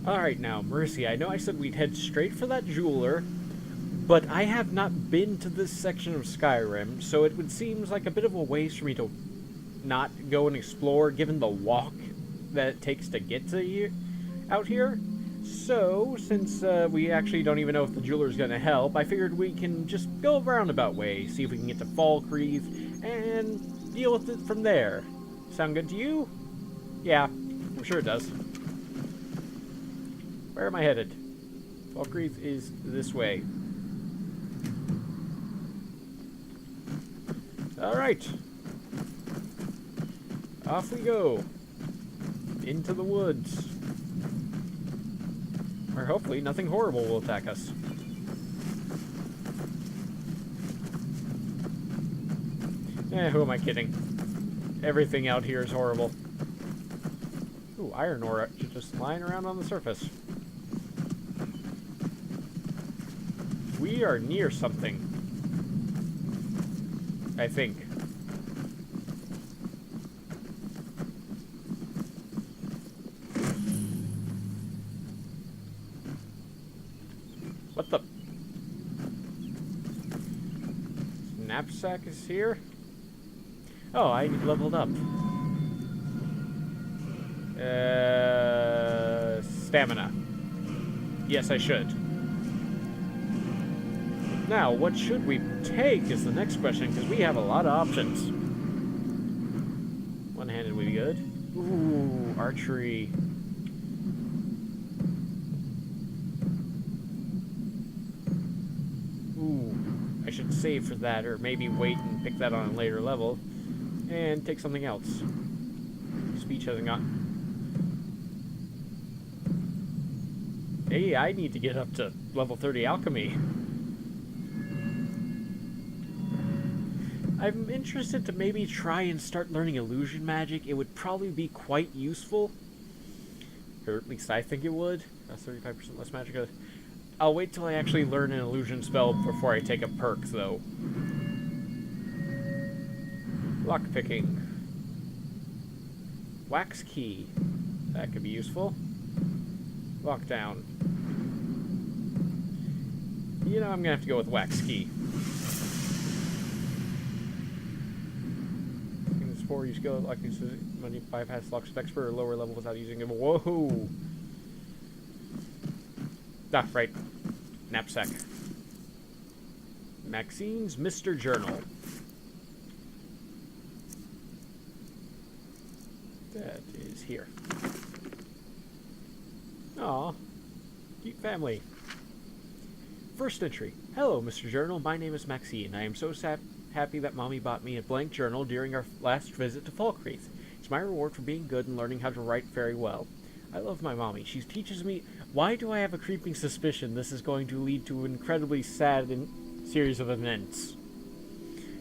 Alright now, Mrissi, I know I said we'd head straight for that jeweler, but I have not been to this section of Skyrim, so it would seem like a bit of a waste for me to not go and explore, given the walk that it takes to get to here, out here. So, since we actually don't even know if the jeweler's gonna help, I figured we can just go a roundabout way, see if we can get to Falkreath, and deal with it from there. Sound good to you? Yeah, I'm sure it does. Where am I headed? Falkreath is this way. Alright. Off we go. Into the woods. Or hopefully nothing horrible will attack us. Who am I kidding? Everything out here is horrible. Ooh, iron ore just lying around on the surface. We are near something. I think. What the? Knapsack is here? Oh, I leveled up. Stamina. Yes, I should. Now, what should we take is the next question, because we have a lot of options. One-handed would be good. Ooh, archery. Ooh, I should save for that, or maybe wait and pick that on a later level. And take something else. Speech hasn't gotten... Hey, I need to get up to level 30 alchemy. I'm interested to maybe try and start learning illusion magic. It would probably be quite useful. Or at least I think it would. That's 35% less magic. I'll wait till I actually learn an illusion spell before I take a perk, though. Lockpicking. Wax key. That could be useful. Lockdown. You know, I'm gonna have to go with wax key. Before you skill like money bypass locks of expert or lower level without using it. Whoa! Ah, right. Knapsack. Maxine's Mr. Journal. That is here. Aw. Cute family. First entry. Hello, Mr. Journal. My name is Maxine. I am so happy that Mommy bought me a blank journal during our last visit to Falkreath. It's my reward for being good and learning how to write very well. I love my mommy. She teaches me... Why do I have a creeping suspicion this is going to lead to an incredibly sad series of events?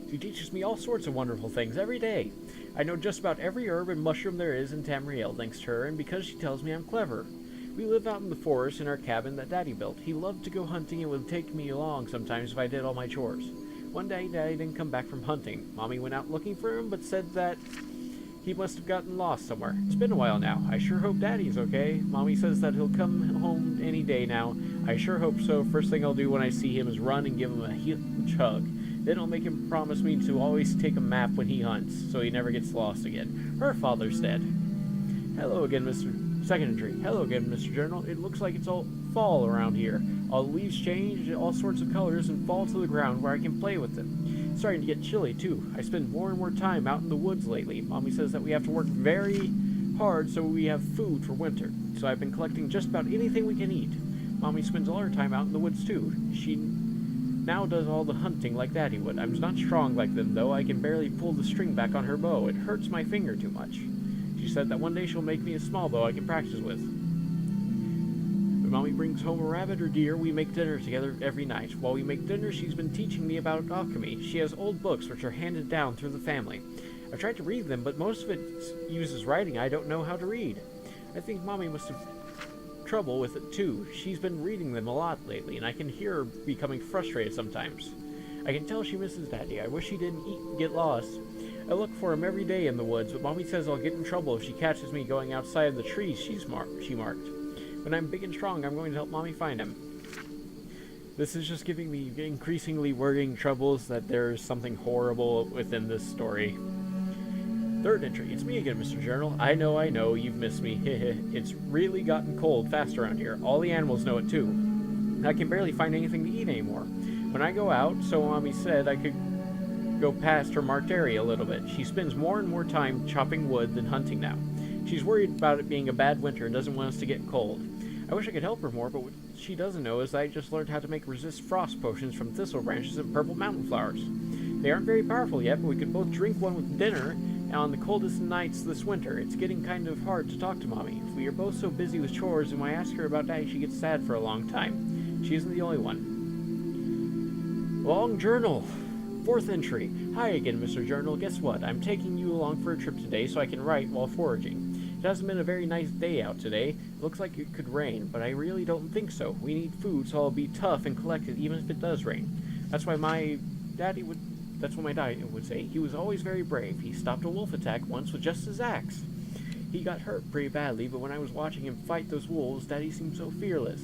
She teaches me all sorts of wonderful things every day. I know just about every herb and mushroom there is in Tamriel thanks to her, and because she tells me I'm clever. We live out in the forest in our cabin that Daddy built. He loved to go hunting and would take me along sometimes if I did all my chores. One day, Daddy didn't come back from hunting. Mommy went out looking for him, but said that he must have gotten lost somewhere. It's been a while now. I sure hope Daddy's okay. Mommy says that he'll come home any day now. I sure hope so. First thing I'll do when I see him is run and give him a huge hug. Then I'll make him promise me to always take a map when he hunts, so he never gets lost again. Her father's dead. Hello again, Second entry. Hello again, Mr. Journal. It looks like it's all fall around here. All the leaves change all sorts of colors and fall to the ground where I can play with them. It's starting to get chilly, too. I spend more and more time out in the woods lately. Mommy says that we have to work very hard so we have food for winter. So I've been collecting just about anything we can eat. Mommy spends all her time out in the woods, too. She now does all the hunting like Daddy would. I'm not strong like them, though. I can barely pull the string back on her bow. It hurts my finger too much. She said that one day she'll make me a small bow I can practice with. When Mommy brings home a rabbit or deer, we make dinner together every night. While we make dinner, she's been teaching me about alchemy. She has old books which are handed down through the family. I've tried to read them, but most of it uses writing I don't know how to read. I think Mommy must have trouble with it too. She's been reading them a lot lately, and I can hear her becoming frustrated sometimes. I can tell she misses Daddy. I wish he didn't get lost. I look for him every day in the woods, but Mommy says I'll get in trouble if she catches me going outside the trees she marked. When I'm big and strong, I'm going to help Mommy find him. This is just giving me increasingly worrying troubles that there's something horrible within this story. Third entry. It's me again, Mr. Journal. I know, you've missed me. It's really gotten cold fast around here. All the animals know it too. I can barely find anything to eat anymore. When I go out, so Mommy said I could go past her marked area a little bit. She spends more and more time chopping wood than hunting now. She's worried about it being a bad winter and doesn't want us to get cold. I wish I could help her more, but what she doesn't know is that I just learned how to make resist frost potions from thistle branches and purple mountain flowers. They aren't very powerful yet, but we could both drink one with dinner on the coldest nights this winter. It's getting kind of hard to talk to Mommy. We are both so busy with chores, and when I ask her about Daddy, she gets sad for a long time. She isn't the only one. Long journal. Fourth entry. Hi again, Mr. Journal. Guess what? I'm taking you along for a trip today so I can write while foraging. It hasn't been a very nice day out today. It looks like it could rain, but I really don't think so. We need food, so I'll be tough and collected even if it does rain. That's what my daddy would say. He was always very brave. He stopped a wolf attack once with just his axe. He got hurt pretty badly, but when I was watching him fight those wolves, Daddy seemed so fearless.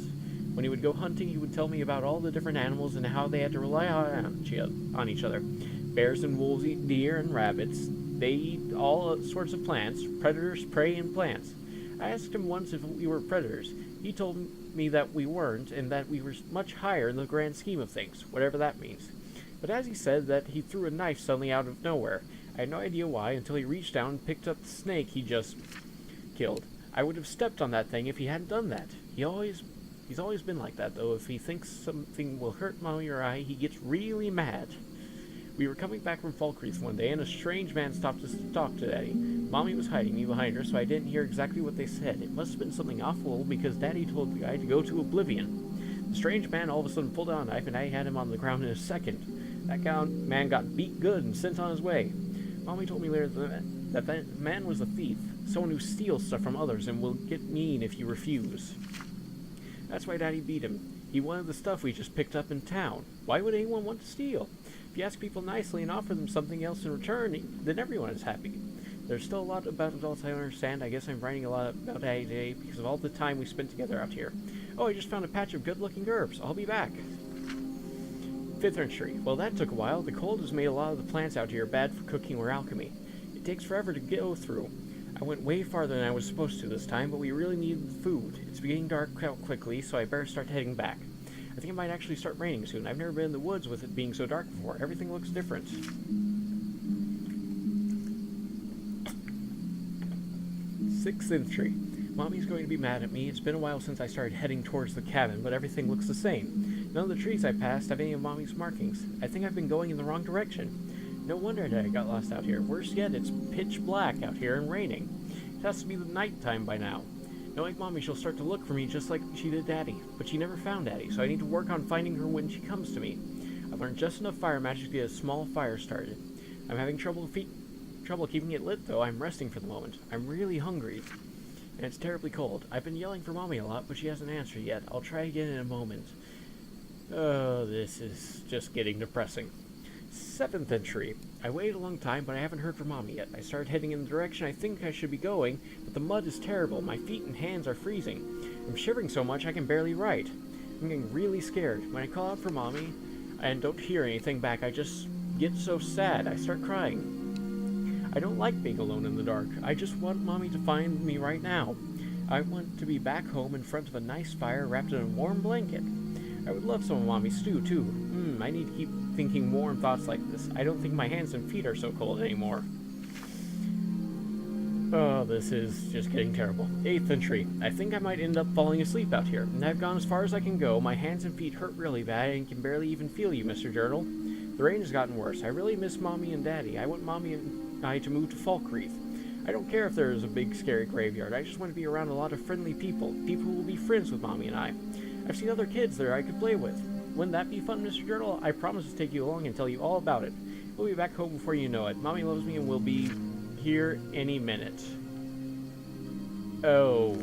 When he would go hunting, he would tell me about all the different animals and how they had to rely on each other. Bears and wolves eat deer and rabbits. They eat all sorts of plants, predators, prey, and plants. I asked him once if we were predators. He told me that we weren't, and that we were much higher in the grand scheme of things, whatever that means. But as he said that he threw a knife suddenly out of nowhere. I had no idea why until he reached down and picked up the snake he just killed. I would have stepped on that thing if he hadn't done that. He's always been like that, though. If he thinks something will hurt Mommy or I, he gets really mad. We were coming back from Falkreath one day, and a strange man stopped us to talk to Daddy. Mommy was hiding me behind her, so I didn't hear exactly what they said. It must have been something awful, because Daddy told the guy to go to oblivion. The strange man all of a sudden pulled out a knife, and I had him on the ground in a second. That man got beat good and sent on his way. Mommy told me later that man was a thief, someone who steals stuff from others and will get mean if you refuse. That's why Daddy beat him. He wanted the stuff we just picked up in town. Why would anyone want to steal? If you ask people nicely and offer them something else in return, then everyone is happy. There's still a lot about adults I don't understand. I guess I'm writing a lot about Daddy today because of all the time we spent together out here. Oh, I just found a patch of good-looking herbs. I'll be back. Fifth entry. Well, that took a while. The cold has made a lot of the plants out here bad for cooking or alchemy. It takes forever to go through. I went way farther than I was supposed to this time, but we really needed food. It's beginning dark out quickly, so I better start heading back. I think it might actually start raining soon. I've never been in the woods with it being so dark before. Everything looks different. Sixth entry. Mommy's going to be mad at me. It's been a while since I started heading towards the cabin, but everything looks the same. None of the trees I passed have any of Mommy's markings. I think I've been going in the wrong direction. No wonder that I got lost out here. Worse yet, it's pitch black out here and raining. It has to be the night time by now. Knowing Mommy, she'll start to look for me just like she did Daddy. But she never found Daddy, so I need to work on finding her when she comes to me. I've learned just enough fire magic to get a small fire started. I'm having trouble keeping it lit, though. I'm resting for the moment. I'm really hungry. And it's terribly cold. I've been yelling for Mommy a lot, but she hasn't answered yet. I'll try again in a moment. Oh, this is just getting depressing. Seventh entry. I waited a long time, but I haven't heard from Mommy yet. I started heading in the direction I think I should be going, but the mud is terrible. My feet and hands are freezing. I'm shivering so much I can barely write. I'm getting really scared. When I call out for Mommy and don't hear anything back, I just get so sad. I start crying. I don't like being alone in the dark. I just want Mommy to find me right now. I want to be back home in front of a nice fire wrapped in a warm blanket. I would love some of Mommy's stew, too. I need to keep thinking warm thoughts like this. I don't think my hands and feet are so cold anymore. Oh, this is just getting terrible. Eighth entry. I think I might end up falling asleep out here. And I've gone as far as I can go. My hands and feet hurt really bad and can barely even feel you, Mr. Journal. The rain has gotten worse. I really miss Mommy and Daddy. I want Mommy and I to move to Falkreath. I don't care if there is a big scary graveyard. I just want to be around a lot of friendly people. People who will be friends with Mommy and I. I've seen other kids there I could play with. Wouldn't that be fun, Mr. Journal? I promise to take you along and tell you all about it. We'll be back home before you know it. Mommy loves me and will be here any minute. Oh.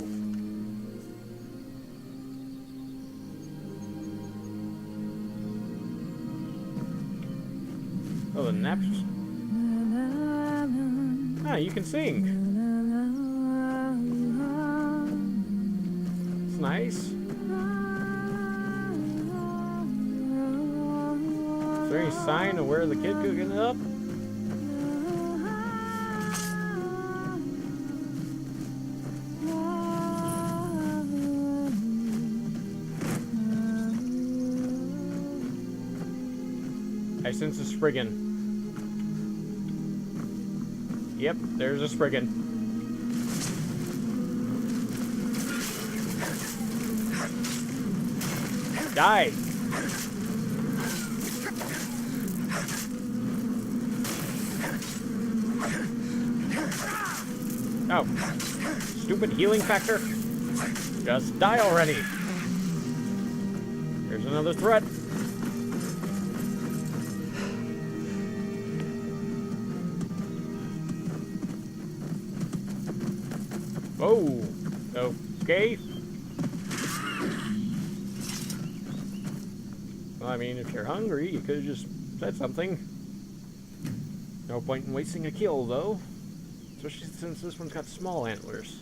Oh, the naps. Ah, you can sing. It's nice. Is there any sign of where the kid could get up? I sense a Spriggan. Yep, there's a Spriggan. Die! Oh. Stupid healing factor. Just die already. Here's another threat. Oh, okay. Well, I mean, if you're hungry, you could have just said something. No point in wasting a kill, though. Especially since this one's got small antlers.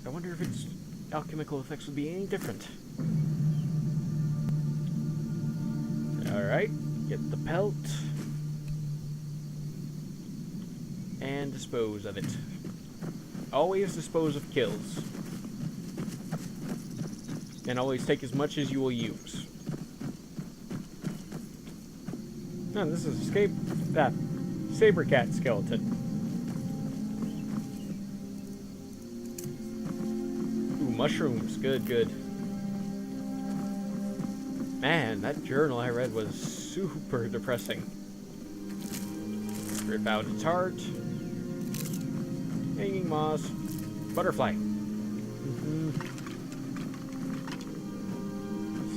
I wonder if its alchemical effects would be any different. Alright, get the pelt. And dispose of it. Always dispose of kills. And always take as much as you will use. No, this is that saber cat skeleton. Ooh, mushrooms. Good, good. Man, that journal I read was super depressing. Rip out its heart. Hanging moss. Butterfly.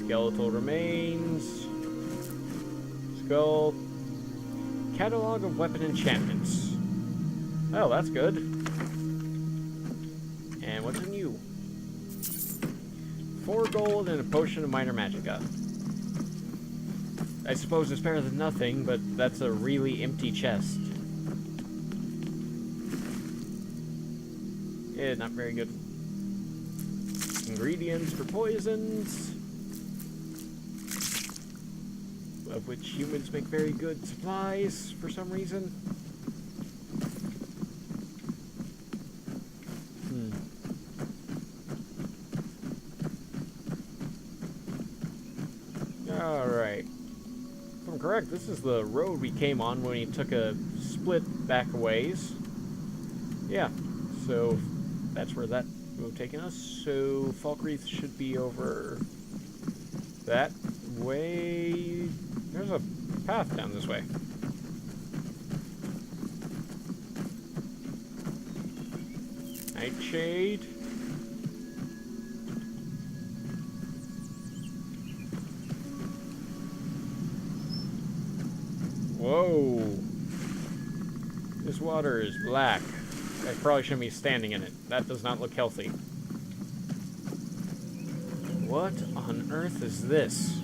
Skeletal remains. Skull. Catalog of weapon enchantments. Oh, that's good. And what's in you? 4 gold and a potion of minor magicka. I suppose it's better than nothing, but that's a really empty chest. Yeah, not very good. Ingredients for poisons, of which humans make very good supplies for some reason. Alright. If I'm correct, this is the road we came on when we took a split back a ways. Yeah, so that's where that road taking us. So Falkreath should be over that way. There's a path down this way. Nightshade. Whoa. This water is black. I probably shouldn't be standing in it. That does not look healthy. What on earth is this?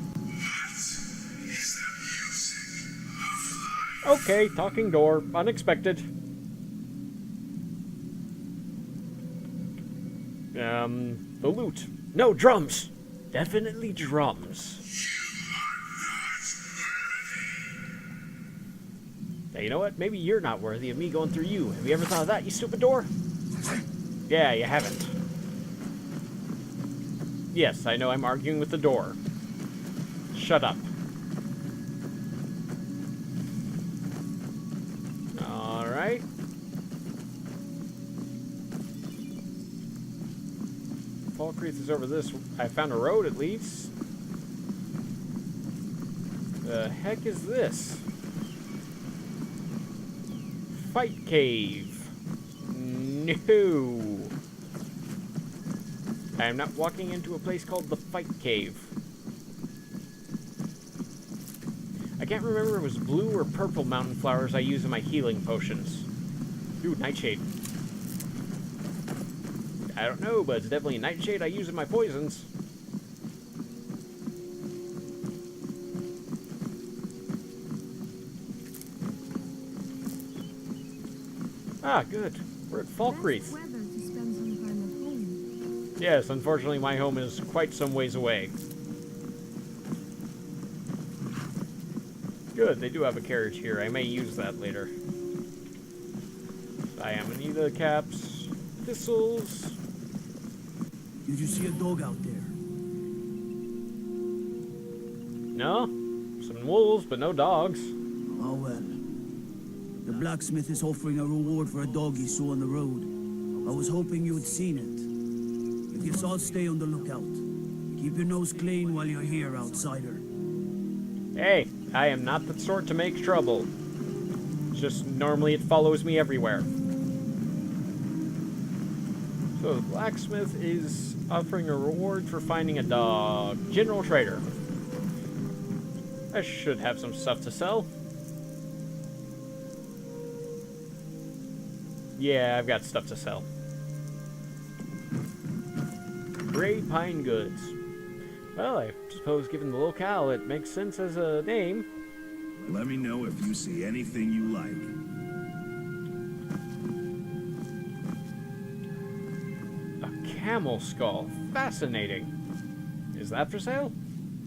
Okay, talking door. Unexpected. The loot. No, drums! Definitely drums. Hey, you know what? Maybe you're not worthy of me going through you. Have you ever thought of that, you stupid door? Yeah, you haven't. Yes, I know I'm arguing with the door. Shut up. Alright. Falkreath is over this. I found a road at least. The heck is this? Fight cave. No. I am not walking into a place called the Fight Cave. I can't remember if it was blue or purple mountain flowers I use in my healing potions. Ooh, nightshade. I don't know, but it's definitely a nightshade I use in my poisons. Ah, good. We're at Falkreath. Yes, unfortunately my home is quite some ways away. Good, they do have a carriage here. I may use that later. Diamanita caps, thistles. Did you see a dog out there? No? Some wolves, but no dogs. Oh well. The blacksmith is offering a reward for a dog he saw on the road. I was hoping you had seen it. I guess I'll stay on the lookout. Keep your nose clean while you're here, outsider. Hey, I am not the sort to make trouble. It's just normally it follows me everywhere. So the blacksmith is offering a reward for finding a dog. General trader. I should have some stuff to sell. Yeah, I've got stuff to sell. Gray pine goods. Well, I suppose given the locale, it makes sense as a name. Let me know if you see anything you like. A camel skull. Fascinating. Is that for sale?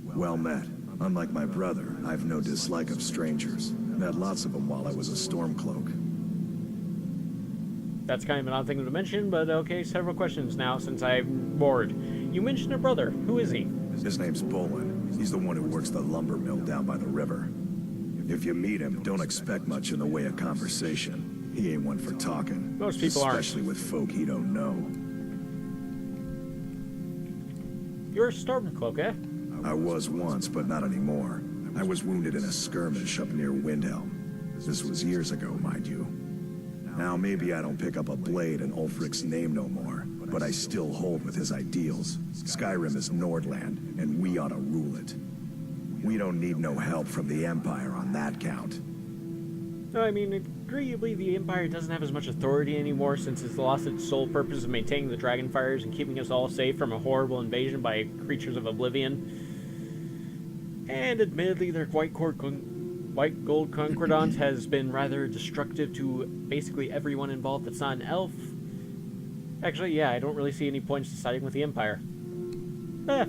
Well met. Unlike my brother, I've no dislike of strangers. Met lots of them while I was a Stormcloak. That's kind of an odd thing to mention, but okay, several questions now since I'm bored. You mentioned a brother. Who is he? His name's Bolin. He's the one who works the lumber mill down by the river. If you meet him, don't expect much in the way of conversation. He ain't one for talking. Most people aren't. Especially with folk he don't know. You're a Stormcloak, eh? I was once, but not anymore. I was wounded in a skirmish up near Windhelm. This was years ago, mind you. Now maybe I don't pick up a blade in Ulfric's name no more, but I still hold with his ideals. Skyrim is Nordland, and we ought to rule it. We don't need no help from the Empire on that count. No, I mean, agreeably, the Empire doesn't have as much authority anymore since it's lost its sole purpose of maintaining the Dragonfires and keeping us all safe from a horrible invasion by creatures of oblivion. And admittedly, their white gold concordant has been rather destructive to basically everyone involved that's not an elf. Actually, yeah, I don't really see any points to siding with the Empire.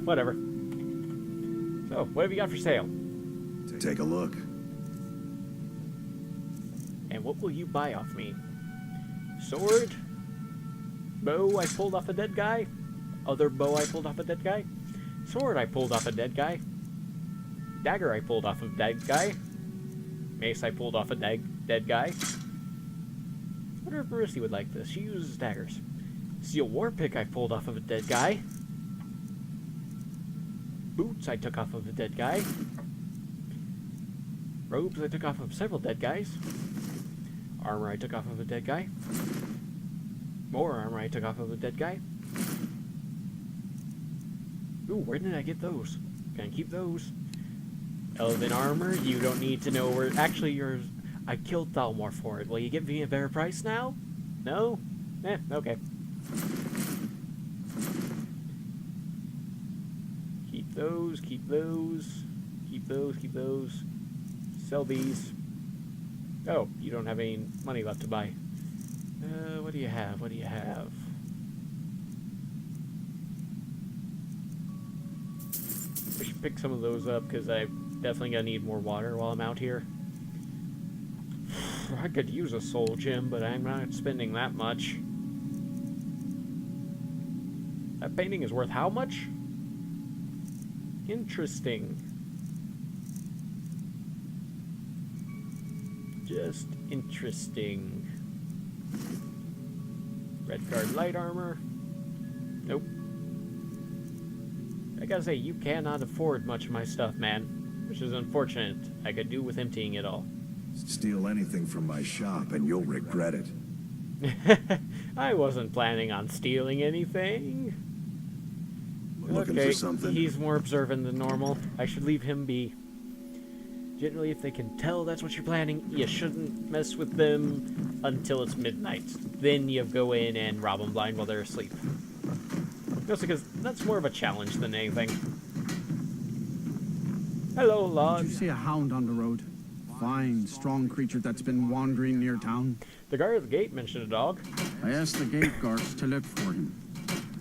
Whatever. So, what have you got for sale? Take a look. And what will you buy off me? Sword? Bow I pulled off a dead guy? Other bow I pulled off a dead guy? Sword I pulled off a dead guy? Dagger I pulled off of a dead guy? Mace I pulled off a dead guy? I wonder if mrissi would like this. She uses daggers. Steel war pick I pulled off of a dead guy. Boots I took off of a dead guy. Robes I took off of several dead guys. Armor I took off of a dead guy. More armor I took off of a dead guy. Ooh, where did I get those? Can I keep those? Elven armor, you don't need to know where... Actually, yours... I killed Thalmor for it. Will you give me a better price now? No? Okay. Keep those, keep those. Keep those, keep those. Sell these. Oh, you don't have any money left to buy. What do you have? What do you have? I should pick some of those up because I definitely gonna need more water while I'm out here. I could use a soul gem, but I'm not spending that much. That painting is worth how much? Interesting. Just interesting. Red guard light armor. Nope. I gotta say, you cannot afford much of my stuff, man. Which is unfortunate. I could do with emptying it all. Steal anything from my shop and you'll regret it. I wasn't planning on stealing anything. Looking for something? He's more observant than normal. I should leave him be. Generally, if they can tell that's what you're planning, you shouldn't mess with them until it's midnight. Then you go in and rob them blind while they're asleep. Mostly because that's more of a challenge than anything. Hello, lad. Did you see a hound on the road? Fine, strong creature that's been wandering near town. The guard at the gate mentioned a dog. I asked the gate guards to look for him.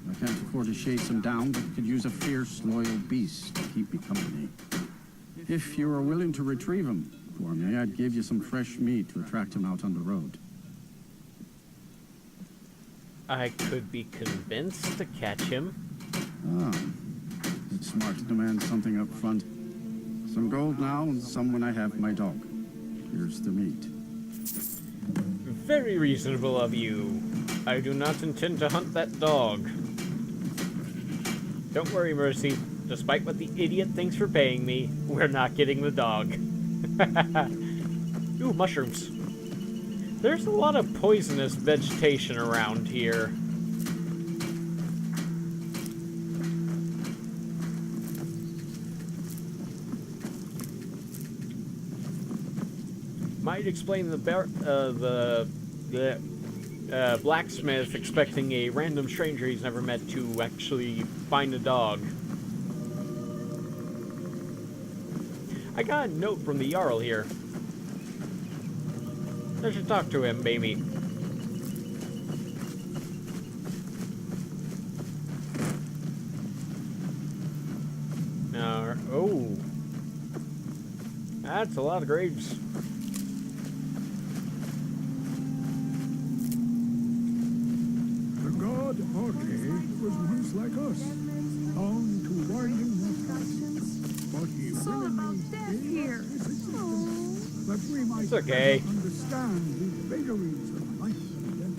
I I can't afford to chase him down, but could use a fierce, loyal beast to keep me company. If you were willing to retrieve him for me, I'd give you some fresh meat to attract him out on the road. I could be convinced to catch him. Ah, it's smart to demand something up front. Some gold now and some when I have my dog. Here's the meat. Very reasonable of you. I do not intend to hunt that dog. Don't worry, Mercy. Despite what the idiot thinks for paying me, we're not getting the dog. Ooh, mushrooms. There's a lot of poisonous vegetation around here. Might explain the blacksmith expecting a random stranger he's never met to actually find a dog. I got a note from the Jarl here. I should talk to him, maybe. Oh. That's a lot of graves. The god Falkreath was once like us, bound to winding paths, but he willingly gave here. his existence that we might It's okay. better understand the vagaries of life and death.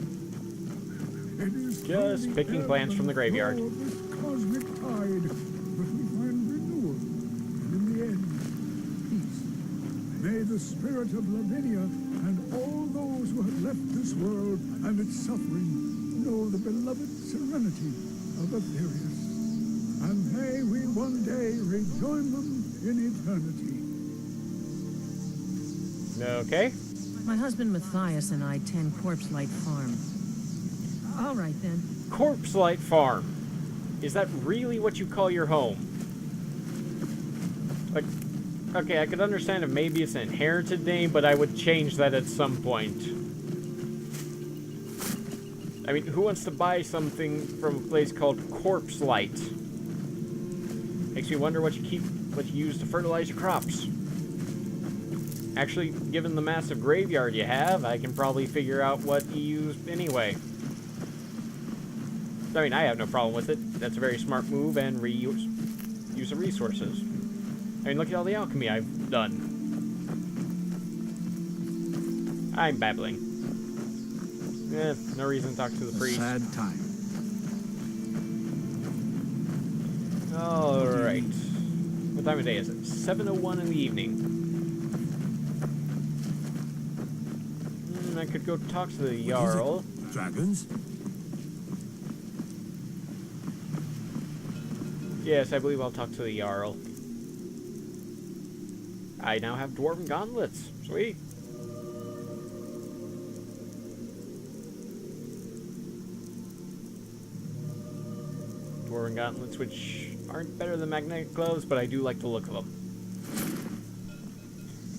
It is Just through the picking ebb plants from the and graveyard. flow of this cosmic tide that we find renewal, and in the end, peace. May the spirit of Lavinia and all those who have left this world and its suffering know the beloved serenity of Aetherius. And may we one day rejoin them in eternity. Okay. My husband Matthias and I tend Corpse Light Farm. All right, then. Corpse Light Farm. Is that really what you call your home? Like, okay, I could understand if maybe it's an inherited name, but I would change that at some point. I mean, who wants to buy something from a place called Corpse Light? Makes me wonder what you use to fertilize your crops. Actually, given the massive graveyard you have, I can probably figure out what you used anyway. I mean, I have no problem with it. That's a very smart move and use of resources. I mean, look at all the alchemy I've done. I'm babbling. No reason to talk to the priest. Sad time. Alright. What time of day is it? 7:01 in the evening. I could go talk to the Jarl. Dragons? Yes, I believe I'll talk to the Jarl. I now have dwarven gauntlets. Sweet. Dwarven gauntlets, which aren't better than magnetic gloves, but I do like the look of them.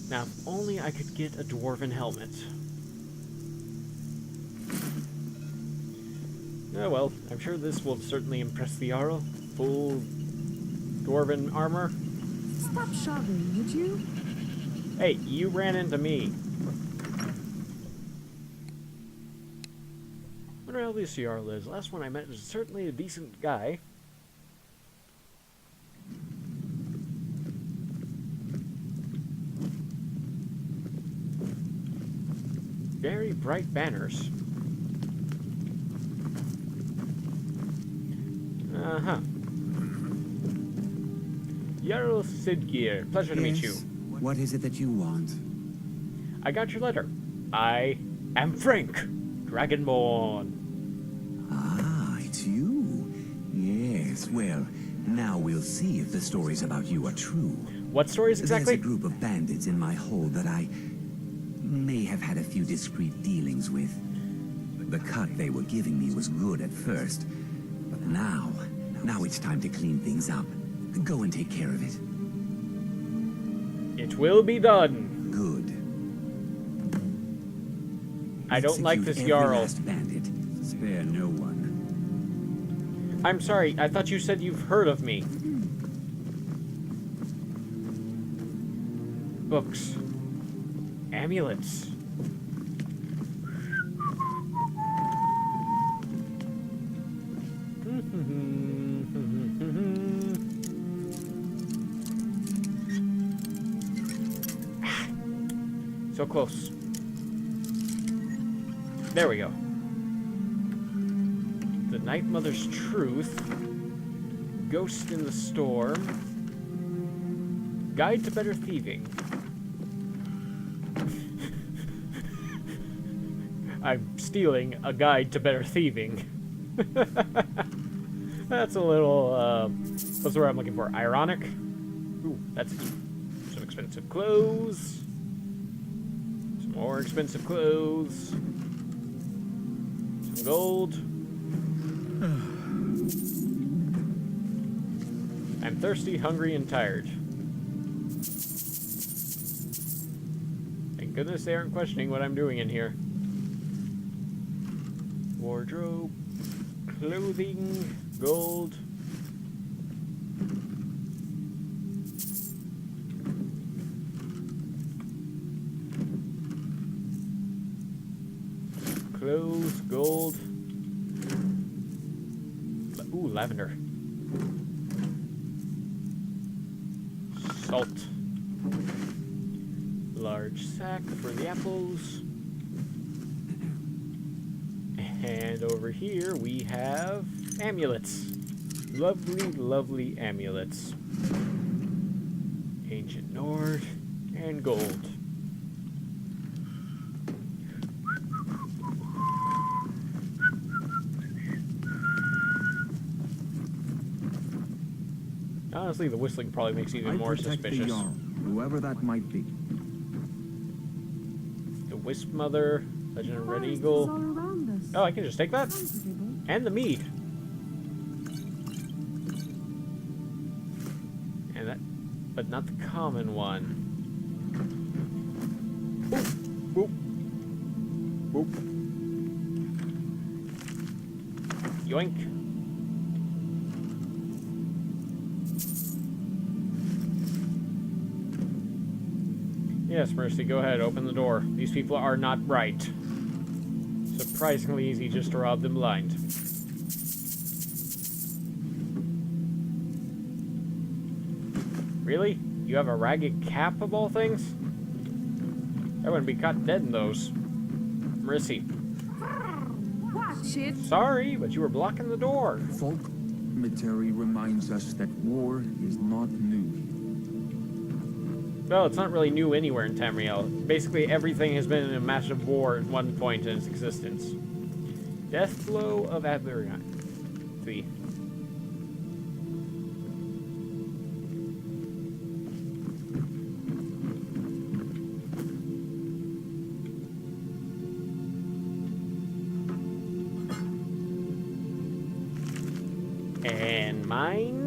Now, if only I could get a dwarven helmet. Oh well, I'm sure this will certainly impress the Jarl. Full dwarven armor. Stop shoving, would you? Hey, you ran into me. Wonder how this Jarl is. Last one I met was certainly a decent guy. Very bright banners. Uh-huh. Jarl Sidgeir, pleasure to meet you. What is it that you want? I got your letter. I am Frank, Dragonborn. Ah, it's you. Yes, well, now we'll see if the stories about you are true. What stories exactly? There's a group of bandits in my hold that I may have had a few discreet dealings with. The cut they were giving me was good at first, but now it's time to clean things up. Go and take care of it. It will be done. Good. I don't like Execute this every Jarl. last bandit. Spare no one. I'm sorry, I thought you said you've heard of me. Books. Amulets. So close. There we go. The Night Mother's Truth. Ghost in the Storm. Guide to Better Thieving. I'm stealing a guide to better thieving. That's a little, what's the word I'm looking for? Ironic? Ooh, that's some expensive clothes. Some more expensive clothes. Some gold. I'm thirsty, hungry, and tired. Thank goodness they aren't questioning what I'm doing in here. Wardrobe, clothing, gold. Clothes, gold. Ooh, lavender. Salt. Large sack for the apples. And over here we have amulets. Lovely, lovely amulets. Ancient Nord and gold. Honestly, the whistling probably makes it even more suspicious. The Jarl, whoever that might be. The Wisp Mother, Legend of Red Eagle. Oh, I can just take that? And the mead. And that, but not the common one. Boop. Boop. Boop. Yoink. Yes, Mercy, go ahead, open the door. These people are not right. Surprisingly easy just to rob them blind. Really? You have a ragged cap of all things? I wouldn't be caught dead in those. Mrissi. Watch it. Sorry, but you were blocking the door. Folk cemetery reminds us that war is not new. Well, it's not really new anywhere in Tamriel. Basically, everything has been in a massive war at one point in its existence. Deathblow of Aberyon. See. And mine.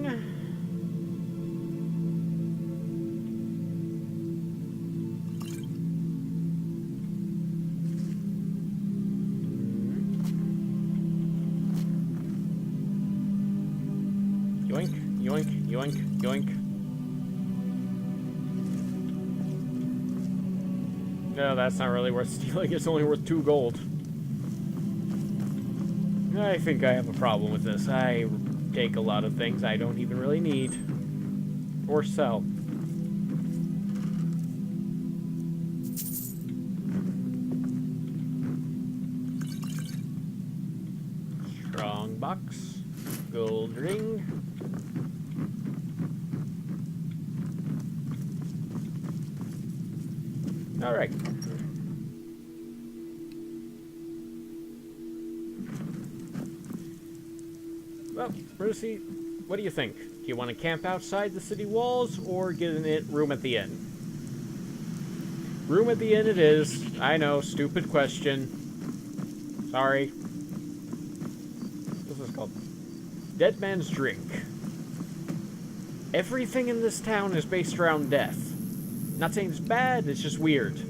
Yoink, yoink, yoink, yoink. No, that's not really worth stealing. It's only worth 2 gold. I think I have a problem with this. I take a lot of things I don't even really need. Or sell. Strong box. Gold ring. All right. Well, Brucey, what do you think? Do you want to camp outside the city walls or get in it room at the inn? Room at the inn it is. I know, stupid question. Sorry. What's this called? Dead Man's Drink. Everything in this town is based around death. Not saying it's bad, it's just weird.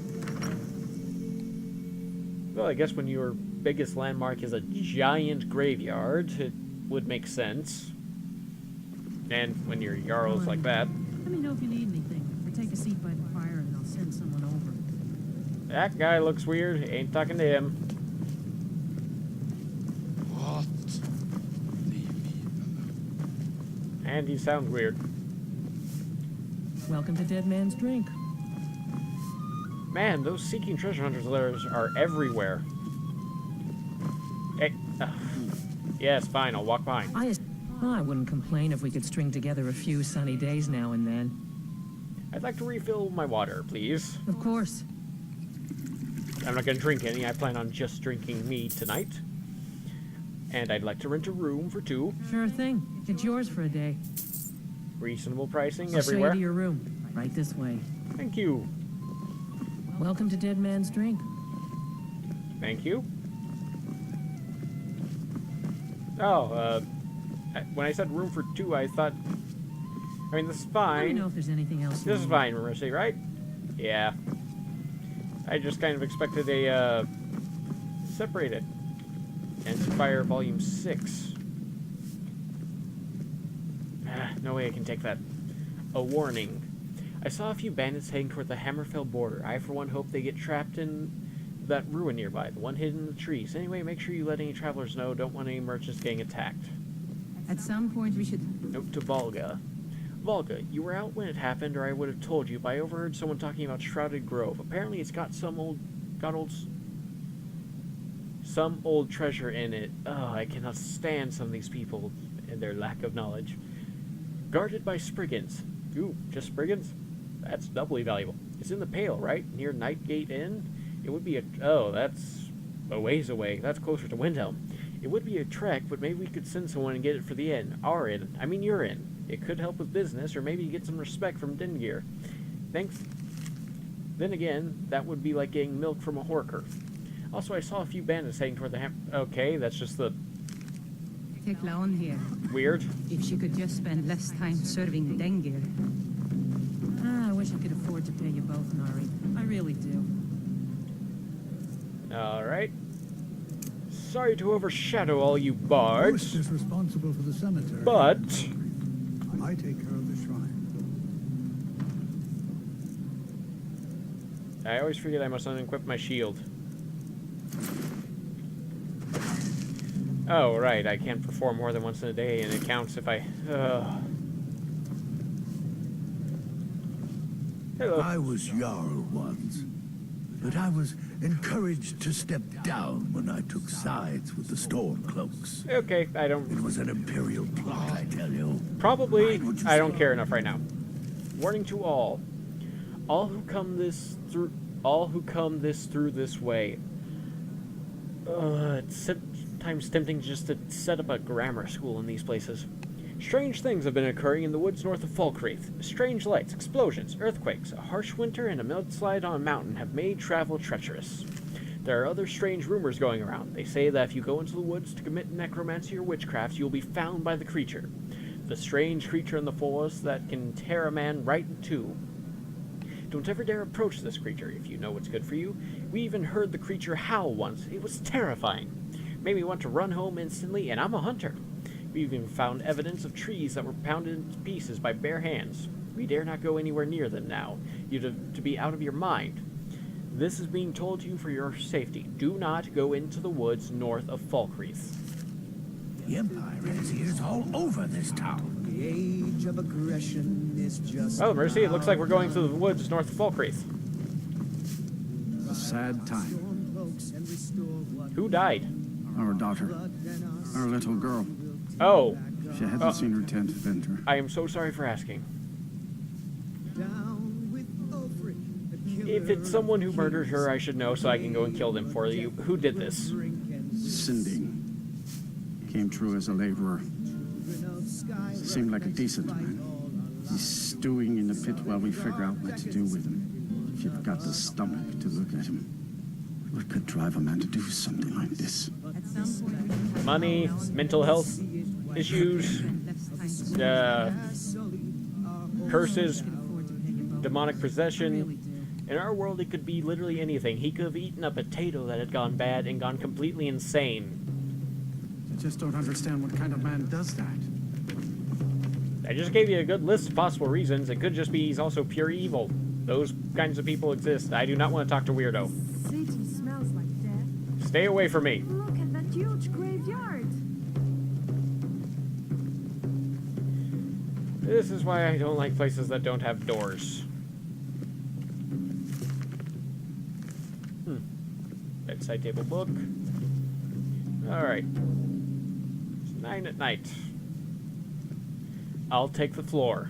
Well, I guess when your biggest landmark is a giant graveyard, it would make sense. And when your Jarl's like that. Let me know if you need anything, or take a seat by the fire and I'll send someone over. That guy looks weird. Ain't talking to him. What? And he sounds weird. Welcome to Dead Man's Drink. Man, those seeking treasure hunters letters are everywhere. Hey, yes, fine, I'll walk behind. I wouldn't complain if we could string together a few sunny days now and then. I'd like to refill my water, please. Of course. I'm not going to drink any. I plan on just drinking me tonight. And I'd like to rent a room for 2. Sure thing. It's yours for a day. Reasonable pricing I'll show you everywhere. to your room. Right this way. Thank you. Welcome to Dead Man's Drink. Thank you. Oh, when I said room for 2, I thought... I mean, this is fine. Let me know if there's anything else. This is fine, mrissi, right? Yeah. I just kind of expected a, separated. And Fire Volume 6. No way I can take that. A warning. I saw a few bandits heading toward the Hammerfell border. I, for one, hope they get trapped in that ruin nearby, the one hidden in the trees. Anyway, make sure you let any travelers know. Don't want any merchants getting attacked. At some point we should... Note to Volga. Volga, you were out when it happened, or I would have told you, but I overheard someone talking about Shrouded Grove. Apparently it's got some old treasure in it. Oh, I cannot stand some of these people and their lack of knowledge. Guarded by Spriggans. Ooh, just Spriggans? That's doubly valuable. It's in the Pale, right? Near Nightgate Inn? It would be a... Oh, that's a ways away. That's closer to Windhelm. It would be a trek, but maybe we could send someone and get it for the inn. Our inn. I mean your inn. It could help with business, or maybe get some respect from Dingir. Thanks. Then again, that would be like getting milk from a horker. Also, I saw a few bandits heading toward the Okay, that's just the... Take Laon here. Weird. If she could just spend less time serving Dengir. I wish I could afford to pay you both, Nari. I really do. Alright. Sorry to overshadow all you bards. Host is responsible for the cemetery. But... I take care of the shrine. I always forget I must unequip my shield. Oh, right, I can't perform more than once in a day, and it counts if I... Hello. I was Jarl once, but I was encouraged to step down when I took sides with the Stormcloaks. Okay, I don't... It was an Imperial plot, I tell you. Probably, I don't care enough right now. Warning to all. All who come this through this way. It's sometimes tempting just to set up a grammar school in these places. Strange things have been occurring in the woods north of Falkreath. Strange lights, explosions, earthquakes, a harsh winter, and a mudslide on a mountain have made travel treacherous. There are other strange rumors going around. They say that if you go into the woods to commit necromancy or witchcraft, you will be found by the creature. The strange creature in the forest that can tear a man right in two. Don't ever dare approach this creature if you know what's good for you. We even heard the creature howl once. It was terrifying. Made me want to run home instantly, and I'm a hunter. We even found evidence of trees that were pounded into pieces by bare hands. We dare not go anywhere near them now. You'd have to be out of your mind. This is being told to you for your safety. Do not go into the woods north of Falkreath. The Empire has ears all over this town. The age of aggression is just... Oh, mrissi, it looks like we're going through the woods north of Falkreath. A sad time. Who died? Our daughter. Our little girl. Oh. She hadn't seen her 10th winter. I am so sorry for asking. If it's someone who murdered her, I should know so I can go and kill them for you. Who did this? Cindy. Came true as a laborer. Seemed like a decent man. He's stewing in the pit while we figure out what to do with him. If you've got the stomach to look at him. What could drive a man to do something like this? Money, mental health issues, curses, demonic possession. In our world, it could be literally anything. He could have eaten a potato that had gone bad and gone completely insane. just don't understand what kind of man does that. I just gave you a good list of possible reasons. It could just be he's also pure evil. Those kinds of people exist. I do not want to talk to Weirdo. City smells like death. Stay away from me. Look at that huge graveyard. This is why I don't like places that don't have doors. Bedside table book. Alright. It's 9 at night. I'll take the floor.